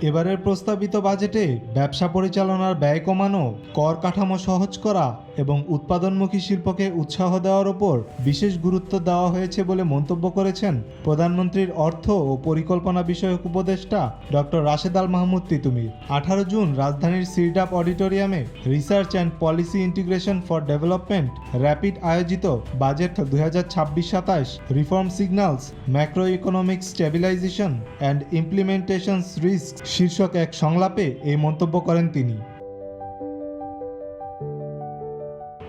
এবারের প্রস্তাবিত বাজেটে ব্যবসা পরিচালনার ব্যয় কমানো, কর কাঠামো সহজ করা এবং উৎপাদনমুখী শিল্পকে উৎসাহ দেওয়ার ওপর বিশেষ গুরুত্ব দেওয়া হয়েছে বলে মন্তব্য করেছেন প্রধানমন্ত্রীর অর্থ ও পরিকল্পনা বিষয়ক উপদেষ্টা ডক্টর রাশেদ আল মাহমুদ তিতুমির। 18 জুন রাজধানীর সিরডাপ অডিটোরিয়ামে research and policy integration for development RAPID আয়োজিত budget 2026-27 reform signals, macro economic stabilisation and implementations risk শীর্ষক এক সংলাপে এই মন্তব্য করেন তিনি।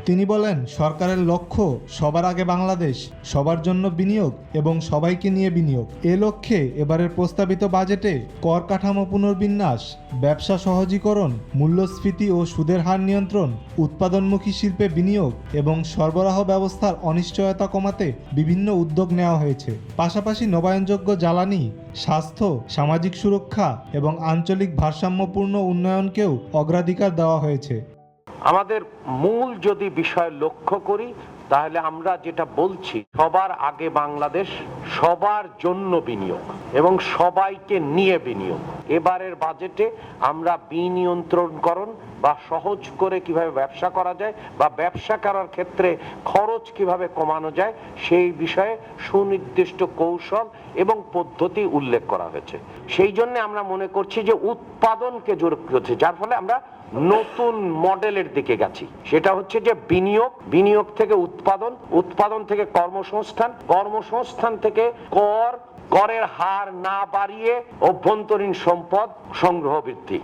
তিনি বলেন, সরকারের লক্ষ্য সবার আগে বাংলাদেশ, সবার জন্য বিনিয়োগ এবং সবাইকে নিয়ে বিনিয়োগ। এ লক্ষ্যে এবারের প্রস্তাবিত বাজেটে কর কাঠামো পুনর্বিন্যাস, ব্যবসা সহজীকরণ, মূল্যস্ফীতি ও সুদের হার নিয়ন্ত্রণ, উৎপাদনমুখী শিল্পে বিনিয়োগ এবং সরবরাহ ব্যবস্থার অনিশ্চয়তা কমাতে বিভিন্ন উদ্যোগ নেওয়া হয়েছে। পাশাপাশি নবায়নযোগ্য জ্বালানি, স্বাস্থ্য, সামাজিক সুরক্ষা এবং আঞ্চলিক ভারসাম্যপূর্ণ উন্নয়নকেও অগ্রাধিকার দেওয়া হয়েছে। আমাদের মূল যদি বিষয় লক্ষ্য করি তাহলে আমরা যেটা বলছি, সবার আগে বাংলাদেশ, সবার জন্য বিনিয়োগ এবং সবাইকে নিয়ে বিনিয়োগ। এবারের বাজেটে আমরা বিনিয়ন্ত্রণকরণ বা সহজ করে কিভাবে ব্যবসা করা যায় বা ব্যবসা করার ক্ষেত্রে খরচ কিভাবে কমানো যায় সেই বিষয়ে সুনির্দিষ্ট কৌশল এবং পদ্ধতি উল্লেখ করা হয়েছে। সেই জন্য আমরা মনে করছি যে উৎপাদনকে জোর করছে, যার ফলে আমরা নতুন মডেলের দিকে গেছি। সেটা হচ্ছে যে বিনিয়োগ, বিনিয়োগ থেকে উৎপাদন, উৎপাদন থেকে কর্মসংস্থান, কর্মসংস্থান থেকে কর, করের হার না বাড়িয়ে অভ্যন্তরীণ সম্পদ সংগ্রহ বৃদ্ধি।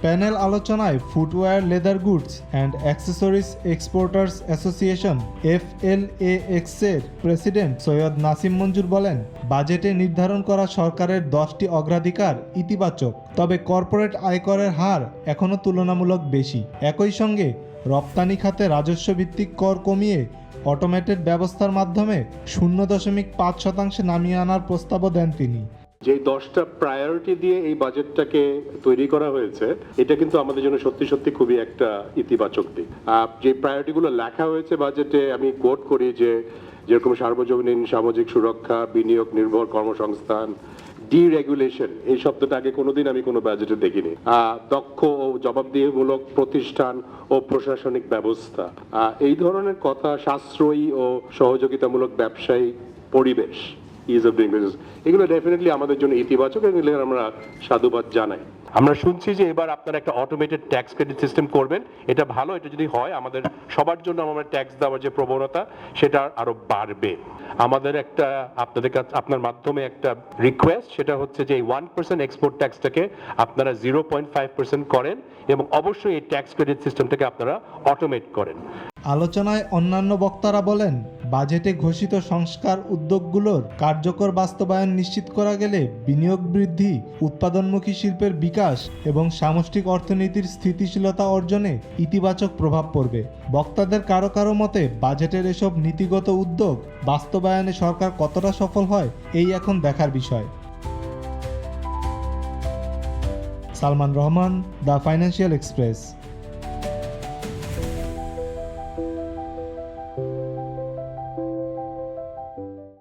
প্যানেল আলোচনায় footwear, leather goods and accessories exporters association FLAX এর প্রেসিডেন্ট সৈয়দ নাসিম মঞ্জুর বলেন, বাজেটে নির্ধারণ করা সরকারের 10টি অগ্রাধিকার ইতিবাচক, তবে কর্পোরেট আয়করের হার এখনও তুলনামূলক বেশি। একই সঙ্গে রপ্তানি খাতে রাজস্ব ভিত্তিক কর কমিয়ে অটোমেটেড ব্যবস্থার মাধ্যমে 0.5% নামিয়ে আনার প্রস্তাবও দেন তিনি। যে 10টা প্রায়োরিটি দিয়ে এই বাজেটটাকে তৈরি করা হয়েছে, এটা কিন্তু আমাদের জন্য সত্যি সত্যি খুবই একটা ইতিবাচক দিক। যে প্রায়োরিটিগুলো লেখা হয়েছে বাজেটে, আমি কোট করি যে যেরকম সার্বজনীন সামাজিক সুরক্ষা, বিনিয়োগ নির্ভর কর্মসংস্থান, ডিরেগুলেশন, এই শব্দটা আগে কোনোদিন আমি কোনো বাজেটে দেখিনি। দক্ষ ও জবাবদিহিমূলক প্রতিষ্ঠান ও প্রশাসনিক ব্যবস্থা, এই ধরনের কথা, সাশ্রয়ী ও সহযোগিতামূলক ব্যবসায়ী পরিবেশ, ইজ অফ ডুইং বিজনেস, এগুলো ডেফিনেটলি আমাদের জন্য ইতিবাচক, এগুলো আমরা সাধুবাদ জানাই। আমরা শুনছি যে এবার আপনারা একটা অটোমেটেড ট্যাক্স ক্রেডিট সিস্টেম করবেন। এটা ভালো, এটা যদি হয় আমাদের সবার জন্য আমাদের ট্যাক্স দেওয়ার যে প্রবণতা সেটা আরো বাড়বে। আমাদের একটা আপনার মাধ্যমে একটা রিকোয়েস্ট, সেটা হচ্ছে যে এই 1% এক্সপোর্ট ট্যাক্সটাকে আপনারা 0.5% করেন এবং অবশ্যই এই ট্যাক্স ক্রেডিট সিস্টেমটাকে আপনারা অটোমেট করেন। আলোচনায় অন্যান্য বক্তারা বলেন, বাজেটে ঘোষিত সংস্কার উদ্যোগগুলোর কার্যকর বাস্তবায়ন নিশ্চিত করা গেলে বিনিয়োগ বৃদ্ধি, উৎপাদনমুখী শিল্পের বিকাশ এবং সামষ্টিক অর্থনীতির স্থিতিশীলতা অর্জনে ইতিবাচক প্রভাব পড়বে। বক্তাদের কারো কারো মতে বাজেটের এসব নীতিগত উদ্যোগ বাস্তবায়নে সরকার কতটা সফল হয় এই এখন দেখার বিষয়। Salman Rahman, the financial express.